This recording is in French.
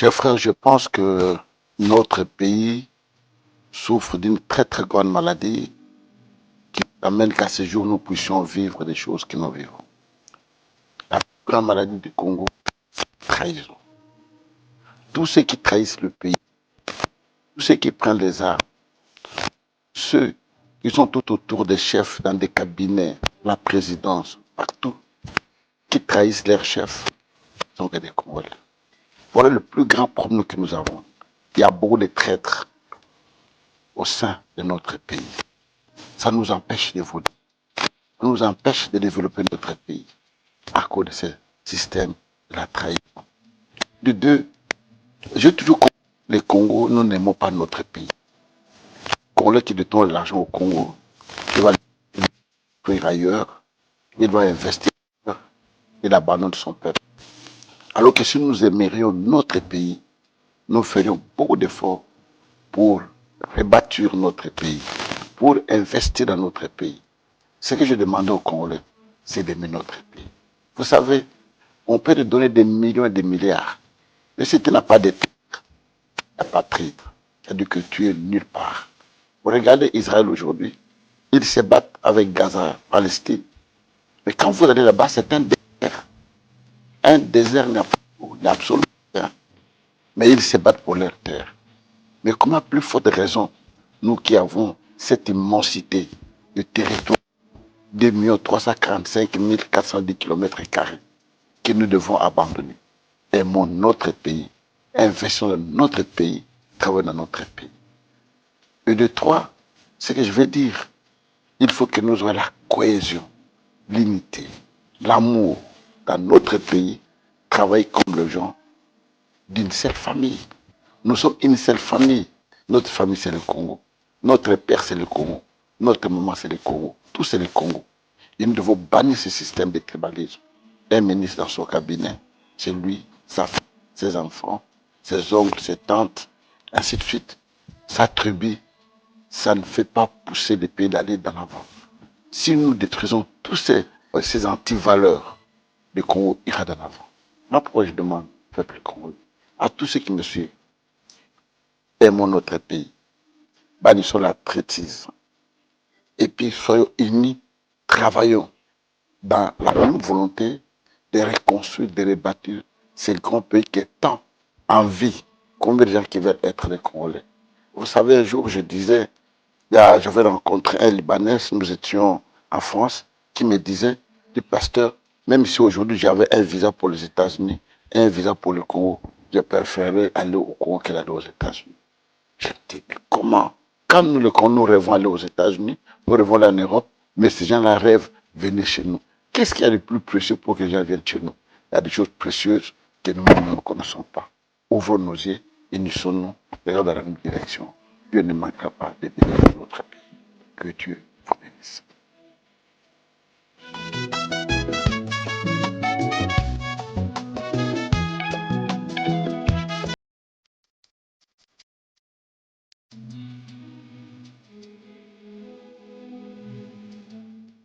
Chers frères, je pense que notre pays souffre d'une très très grande maladie qui amène qu'à ce jour nous puissions vivre des choses que nous vivons. La plus grande maladie du Congo, c'est la trahison. Tous ceux qui trahissent le pays, tous ceux qui prennent les armes, ceux qui sont tout autour des chefs dans des cabinets, la présidence, partout, qui trahissent leurs chefs, sont des Congolais. Voilà le plus grand problème que nous avons. Il y a beaucoup de traîtres au sein de notre pays. Ça nous empêche d'évoluer. Ça nous empêche de développer notre pays à cause de ce système de la trahison. De deux, j'ai toujours compris que les Congos, nous n'aimons pas notre pays. Les Congolais qui détournent l'argent au Congo, il va l'investir ailleurs, il doit investir ailleurs, il abandonne son peuple. Alors que si nous aimerions notre pays, nous ferions beaucoup d'efforts pour rebâtir notre pays, pour investir dans notre pays. Ce que je demande aux Congolais, c'est d'aimer notre pays. Vous savez, on peut te donner des millions et des milliards, mais si tu n'as pas de titre, tu n'as pas de titre, c'est-à-dire que tu es nulle part. Vous regardez Israël aujourd'hui, ils se battent avec Gaza, Palestine, mais quand vous allez là-bas, c'est un désert. Un désert n'a absolument rien, mais ils se battent pour leur terre. Mais comment plus forte raison, nous qui avons cette immensité de territoire, 2 345 410 km², que nous devons abandonner. Aimons notre pays, investissons dans notre pays, travaillons dans notre pays. Et de trois, ce que je veux dire, il faut que nous ayons la cohésion, l'unité, l'amour dans notre pays, travailler comme les gens d'une seule famille. Nous sommes une seule famille. Notre famille, c'est le Congo. Notre père, c'est le Congo. Notre maman, c'est le Congo. Tout, c'est le Congo. Et nous devons bannir ce système de tribalisme. Un ministre dans son cabinet, c'est lui, sa femme, ses enfants, ses oncles, ses tantes, ainsi de suite. Sa tribu, ça ne fait pas pousser le pays d'aller dans l'avant. Si nous détruisons tous ces antivaleurs, le Congo ira de l'avant. Moi, pourquoi je demande, peuple congolais, à tous ceux qui me suivent, aimons notre pays, bannissons la traîtrise, et puis soyons unis, travaillons dans la même volonté de reconstruire, de rebâtir ce grand pays qui est tant en vie. Combien de gens qui veulent être des Congolais? Vous savez, un jour, je disais, j'avais rencontré un Libanais, nous étions en France, qui me disait, du pasteur, même si aujourd'hui j'avais un visa pour les États-Unis, un visa pour le Congo, je préférerais aller au Congo qu'aller aux États-Unis. Je me dis, mais comment? Quand nous, le Congo, nous rêvons aller aux États-Unis, nous rêvons aller en Europe, mais ces gens-là rêvent venir chez nous. Qu'est-ce qu'il y a de plus précieux pour que les gens viennent chez nous? Il y a des choses précieuses que nous-mêmes ne connaissons pas. Ouvrons nos yeux, unissons-nous, regardons dans la même direction. Dieu ne manquera pas de bénir notre pays. Que Dieu vous bénisse.